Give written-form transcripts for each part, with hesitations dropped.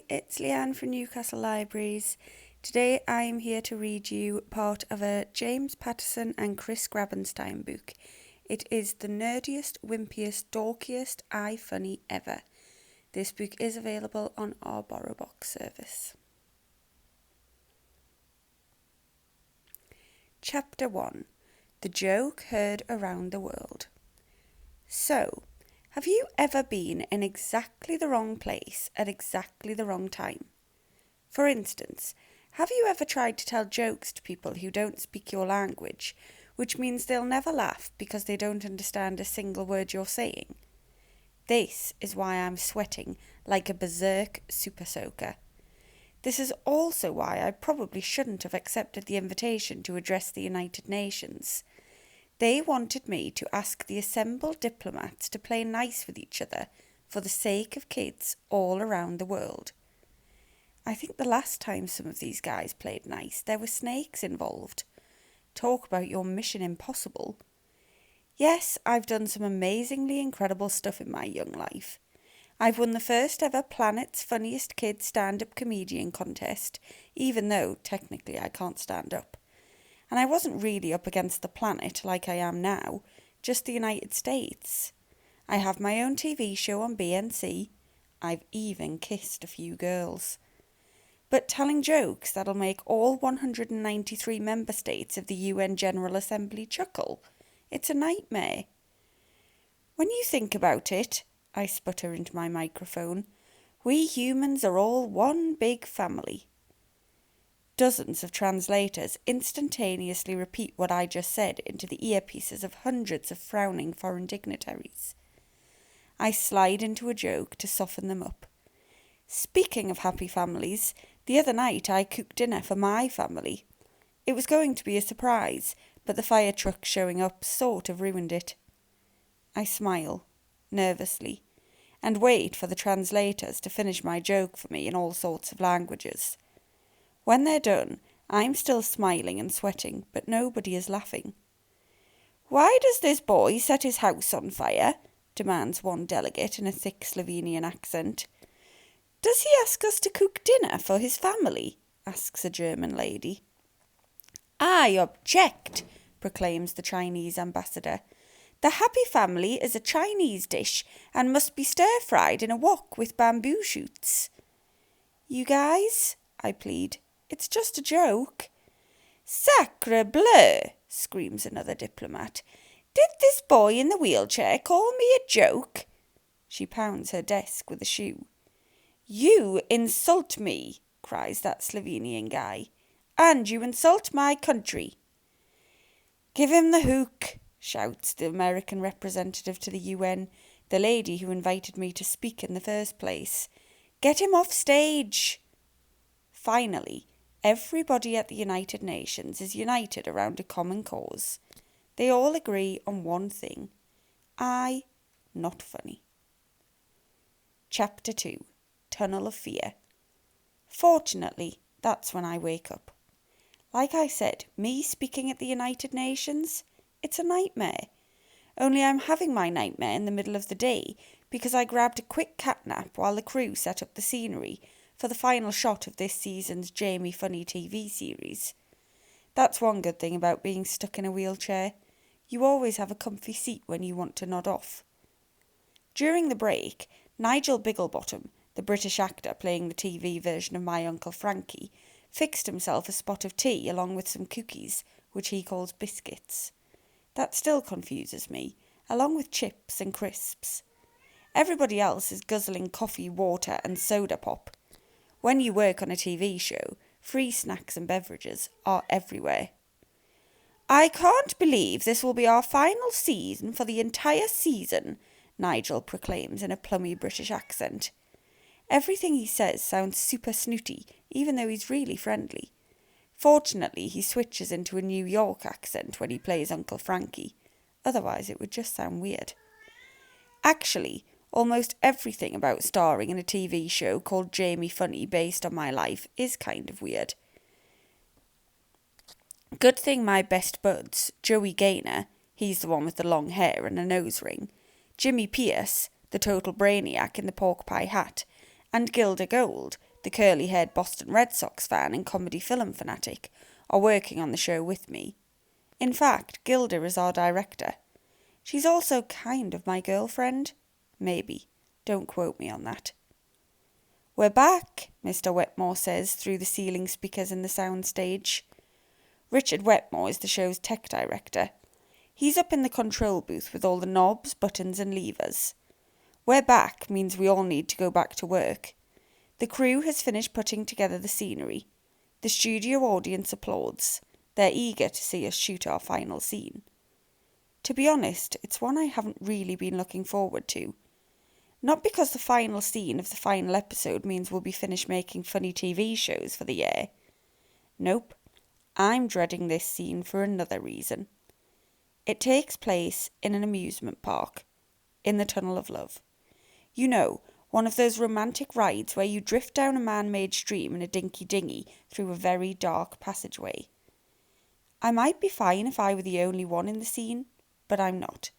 it's Leanne from Newcastle Libraries. Today I am here to read you part of a James Patterson and Chris Grabenstein book. It is The Nerdiest, Wimpiest, Dorkiest, Funny Ever. This book is available on our BorrowBox service. Chapter 1. The Joke Heard Around the World. So, have you ever been in exactly the wrong place at exactly the wrong time? For instance, have you ever tried to tell jokes to people who don't speak your language, which means they'll never laugh because they don't understand a single word you're saying? This is why I'm sweating like a berserk super soaker. This is also why I probably shouldn't have accepted the invitation to address the United Nations. They wanted me to ask the assembled diplomats to play nice with each other for the sake of kids all around the world. I think the last time some of these guys played nice, there were snakes involved. Talk about your mission impossible. Yes, I've done some amazingly incredible stuff in my young life. I've won the first ever Planet's Funniest Kid stand-up comedian contest, even though technically I can't stand up. And I wasn't really up against the planet like I am now, just the United States. I have my own TV show on BNC. I've even kissed a few girls. But telling jokes that'll make all 193 member states of the UN General Assembly chuckle, it's a nightmare. When you think about it, I sputter into my microphone, we humans are all one big family. Dozens of translators instantaneously repeat what I just said into the earpieces of hundreds of frowning foreign dignitaries. I slide into a joke to soften them up. Speaking of happy families, the other night I cooked dinner for my family. It was going to be a surprise, but the fire truck showing up sort of ruined it. I smile, nervously, and wait for the translators to finish my joke for me in all sorts of languages. When they're done, I'm still smiling and sweating, but nobody is laughing. Why does this boy set his house on fire? Demands one delegate in a thick Slovenian accent. Does he ask us to cook dinner for his family? Asks a German lady. I object, proclaims the Chinese ambassador. The happy family is a Chinese dish and must be stir-fried in a wok with bamboo shoots. You guys, I plead, it's just a joke. Sacre bleu, screams another diplomat. Did this boy in the wheelchair call me a joke? She pounds her desk with a shoe. You insult me, cries that Slovenian guy, and you insult my country. Give him the hook, shouts the American representative to the UN, the lady who invited me to speak in the first place. Get him off stage. Finally, everybody at the United Nations is united around a common cause. They all agree on one thing. Not funny. Chapter 2. Tunnel of Fear. Fortunately, that's when I wake up. Like I said, me speaking at the United Nations, it's a nightmare. Only I'm having my nightmare in the middle of the day because I grabbed a quick cat nap while the crew set up the scenery for the final shot of this season's Jamie Funny TV series. That's one good thing about being stuck in a wheelchair. You always have a comfy seat when you want to nod off. During the break, Nigel Bigglebottom, the British actor playing the TV version of My Uncle Frankie, fixed himself a spot of tea along with some cookies, which he calls biscuits. That still confuses me, along with chips and crisps. Everybody else is guzzling coffee, water and soda pop. When you work on a TV show, free snacks and beverages are everywhere. I can't believe this will be our final season for the entire season, Nigel proclaims in a plummy British accent. Everything he says sounds super snooty, even though he's really friendly. Fortunately, he switches into a New York accent when he plays Uncle Frankie. Otherwise, it would just sound weird. Actually, almost everything about starring in a TV show called Jamie Funny based on my life is kind of weird. Good thing my best buds, Joey Gaynor, he's the one with the long hair and a nose ring, Jimmy Pierce, the total brainiac in the pork pie hat, and Gilda Gold, the curly-haired Boston Red Sox fan and comedy film fanatic, are working on the show with me. In fact, Gilda is our director. She's also kind of my girlfriend. Maybe. Don't quote me on that. "We're back," Mr. Wetmore says through the ceiling speakers in the soundstage. Richard Wetmore is the show's tech director. He's up in the control booth with all the knobs, buttons and levers. "We're back" means we all need to go back to work. The crew has finished putting together the scenery. The studio audience applauds. They're eager to see us shoot our final scene. To be honest, it's one I haven't really been looking forward to. Not because the final scene of the final episode means we'll be finished making funny TV shows for the year. Nope, I'm dreading this scene for another reason. It takes place in an amusement park, in the Tunnel of Love. You know, one of those romantic rides where you drift down a man-made stream in a dinky dinghy through a very dark passageway. I might be fine if I were the only one in the scene, but I'm not.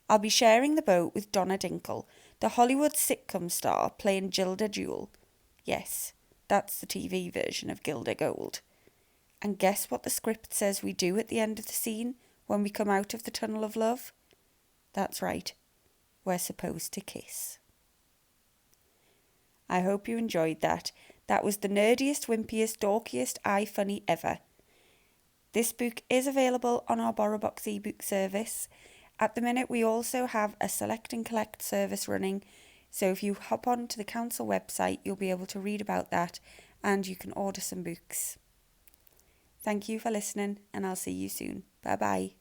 I'll be sharing the boat with Donna Dinkle, the Hollywood sitcom star playing Gilda Jewell. Yes, that's the TV version of Gilda Gold. And guess what the script says we do at the end of the scene when we come out of the Tunnel of Love? That's right, we're supposed to kiss. I hope you enjoyed that. That was the Nerdiest, Wimpiest, Dorkiest, iFunny ever. This book is available on our BorrowBox ebook service. At the minute, we also have a select and collect service running, so if you hop on to the council website, you'll be able to read about that and you can order some books. Thank you for listening, and I'll see you soon. Bye-bye.